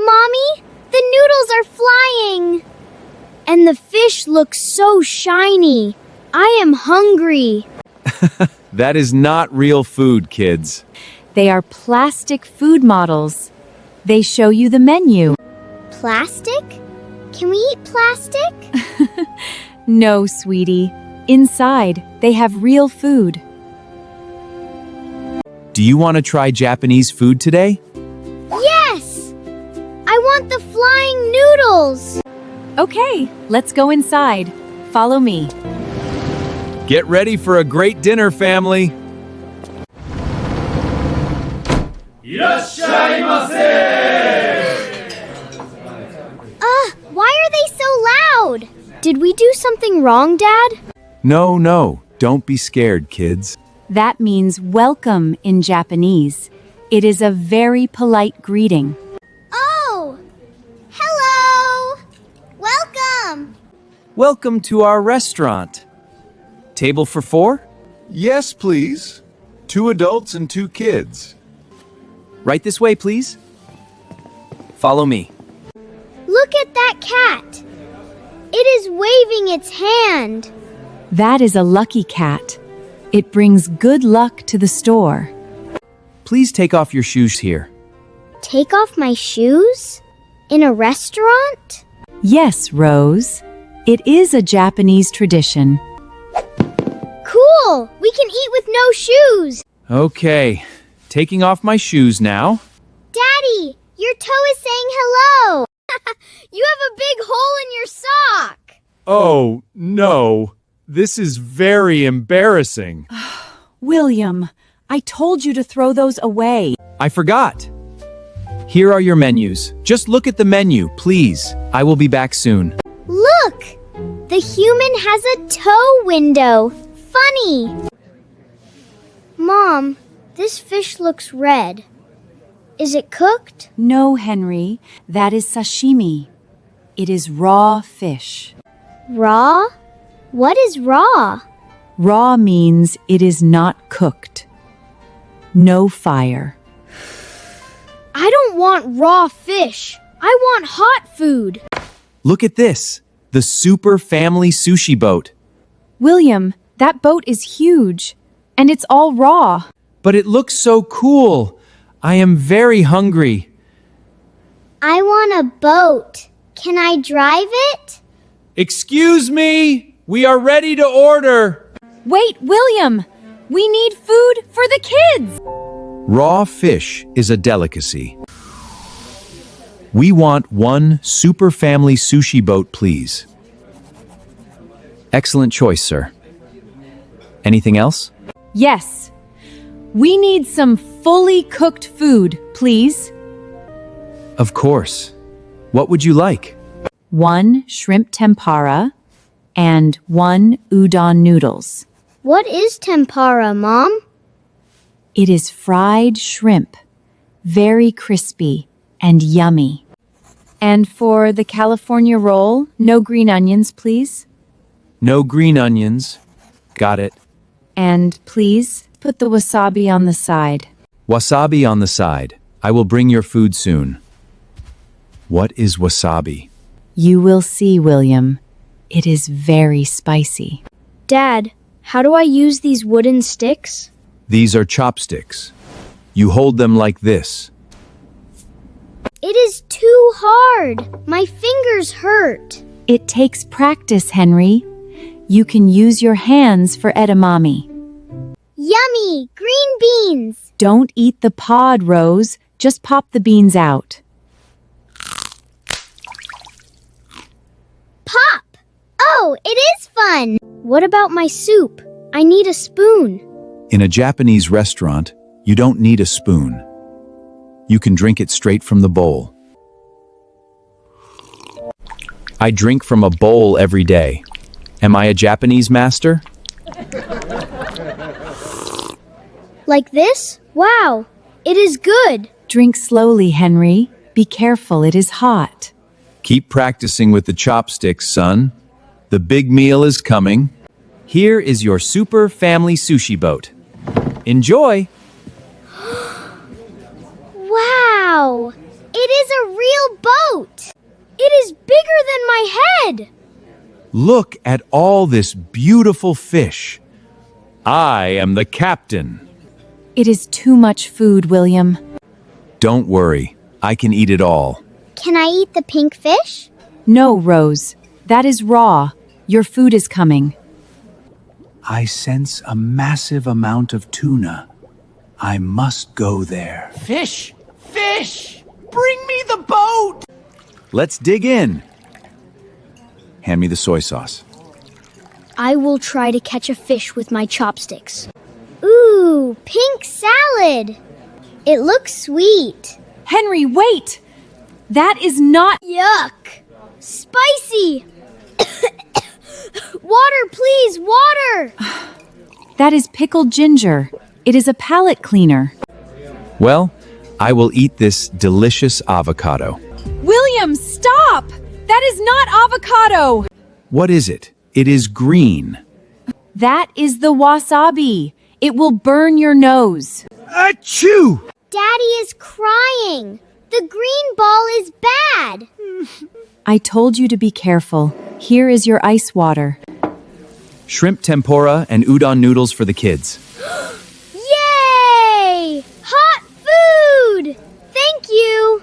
Mommy! The noodles are flying! And the fish looks so shiny. I am hungry. That is not real food, kids. They are plastic food models. They show you the menu. Plastic? Can we eat plastic? No, sweetie. Inside, they have real food. Do you want to try Japanese food today? Yes! I want the flying noodles! Okay, let's go inside. Follow me. Get ready for a great dinner, family. Why are they so loud? Did we do something wrong, Dad? No, don't be scared, kids. That means welcome in Japanese. It is a very polite greeting. Oh! Hello! Welcome! Welcome to our restaurant. Table for 4? Yes, please. 2 adults and 2 kids. Right this way, please. Follow me. Look at that cat! It is waving its hand. That is a lucky cat. It brings good luck to the store. Please take off your shoes here. Take off my shoes? In a restaurant? Yes, Rose. It is a Japanese tradition. Cool! We can eat with no shoes! Okay, taking off my shoes now. Daddy, your toe is saying hello! You have a big hole in your sock! Oh, no. This is very embarrassing. William, I told you to throw those away. I forgot. Here are your menus. Just look at the menu, please. I will be back soon. Look! The human has a toe window. Funny! Mom, this fish looks red. Is it cooked? No, Henry, that is sashimi. It is raw fish. Raw? What is raw? Raw means it is not cooked. No fire. I don't want raw fish. I want hot food. Look at this. The Super Family Sushi Boat. William, that boat is huge, and it's all raw. But it looks so cool. I am very hungry. I want a boat. Can I drive it? Excuse me. We are ready to order. Wait, William! We need food for the kids! Raw fish is a delicacy. We want 1 Super Family Sushi Boat, please. Excellent choice, sir. Anything else? Yes. We need some fully cooked food, please. Of course. What would you like? 1 shrimp tempura and 1 udon noodles. What is tempura, Mom? It is fried shrimp, very crispy and yummy. And for the California roll, no green onions, please. No green onions. Got it. And please put the wasabi on the side. Wasabi on the side. I will bring your food soon. What is wasabi? You will see, William. It is very spicy. Dad, how do I use these wooden sticks? These are chopsticks. You hold them like this. It is too hard. My fingers hurt. It takes practice, Henry. You can use your hands for edamame. Yummy! Green beans! Don't eat the pod, Rose. Just pop the beans out. Pop! Oh, it is fun! What about my soup? I need a spoon. In a Japanese restaurant, you don't need a spoon. You can drink it straight from the bowl. I drink from a bowl every day. Am I a Japanese master? Like this? Wow, it is good. Drink slowly, Henry. Be careful, it is hot. Keep practicing with the chopsticks, son. The big meal is coming. Here is your Super Family Sushi Boat. Enjoy! Wow! It is a real boat. It is bigger than my head. Look at all this beautiful fish. I am the captain. It is too much food, William. Don't worry, I can eat it all. Can I eat the pink fish? No, Rose. That is raw. Your food is coming. I sense a massive amount of tuna. I must go there. Fish! Fish! Bring me the boat! Let's dig in. Hand me the soy sauce. I will try to catch a fish with my chopsticks. Ooh, pink salad. It looks sweet. Henry, wait! That is not... Yuck. Spicy. Water, please, water. That is pickled ginger. It is a palate cleaner. Well, I will eat this delicious avocado. William, stop! That is not avocado! What is it? It is green. That is the wasabi. It will burn your nose. Achoo! Daddy is crying. The green ball is bad. I told you to be careful. Here is your ice water. Shrimp tempura and udon noodles for the kids. Yay! Hot food! Thank you.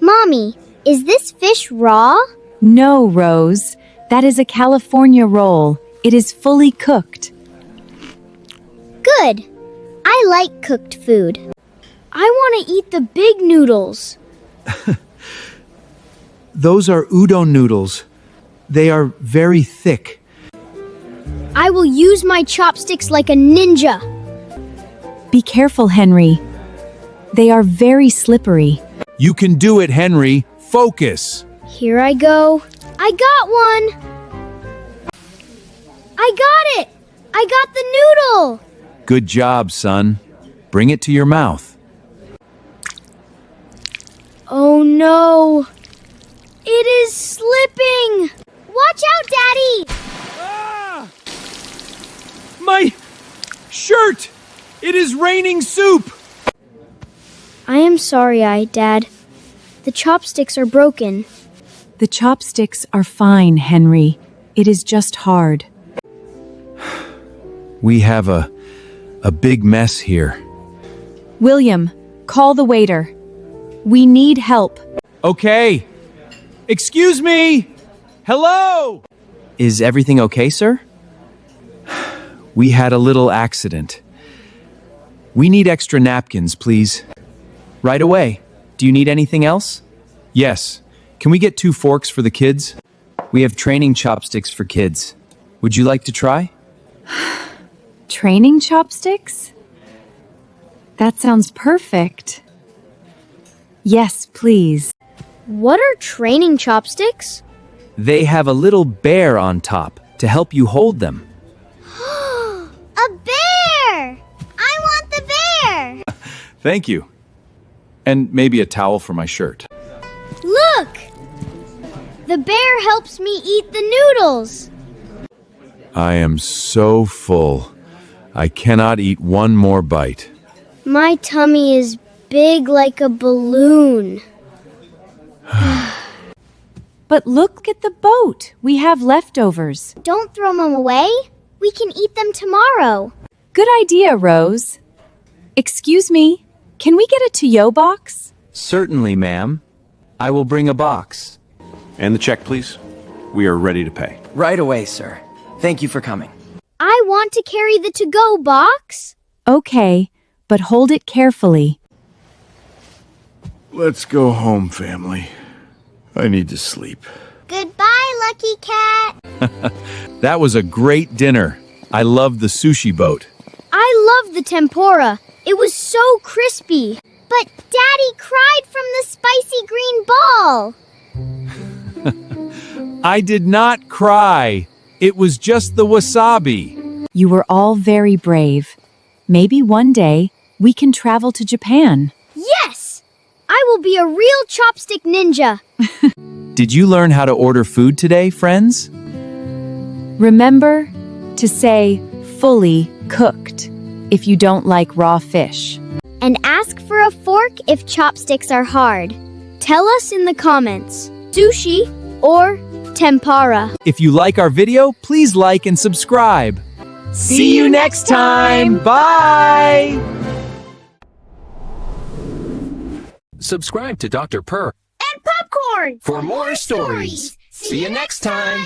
Mommy, is this fish raw? No, Rose. That is a California roll. It is fully cooked. Good. I like cooked food. I want to eat the big noodles. Those are udon noodles. They are very thick. I will use my chopsticks like a ninja. Be careful, Henry. They are very slippery. You can do it, Henry. Focus. Here I go. I got one. I got it. I got the noodle. Good job, son. Bring it to your mouth. Oh no. It is slipping. Watch out, Daddy. My shirt! It is raining soup! I am sorry, Dad. The chopsticks are broken. The chopsticks are fine, Henry. It is just hard. We have a big mess here. William, call the waiter. We need help. Okay. Excuse me! Hello! Is everything okay, sir? We had a little accident. We need extra napkins, please. Right away. Do you need anything else? Yes. Can we get 2 forks for the kids? We have training chopsticks for kids. Would you like to try? Training chopsticks? That sounds perfect. Yes, please. What are training chopsticks? They have a little bear on top to help you hold them. A bear! I want the bear! Thank you. And maybe a towel for my shirt. Look! The bear helps me eat the noodles. I am so full. I cannot eat one more bite. My tummy is big like a balloon. But look at the boat. We have leftovers. Don't throw them away. We can eat them tomorrow. Good idea, Rose. Excuse me, can we get a to-go box? Certainly, ma'am. I will bring a box. And the check, please. We are ready to pay. Right away, sir. Thank you for coming. I want to carry the to-go box. Okay, but hold it carefully. Let's go home, family. I need to sleep. Goodbye, Lucky Cat. That was a great dinner. I loved the sushi boat. I love the tempura. It was so crispy. But Daddy cried from the spicy green ball. I did not cry. It was just the wasabi. You were all very brave. Maybe one day we can travel to Japan. Yes! I will be a real chopstick ninja. Did you learn how to order food today, friends? Remember to say fully cooked if you don't like raw fish. And ask for a fork if chopsticks are hard. Tell us in the comments, sushi or tempura. If you like our video, please like and subscribe. See you next time. Bye! Subscribe to Dr. Purr And popcorn for more stories. See you next time.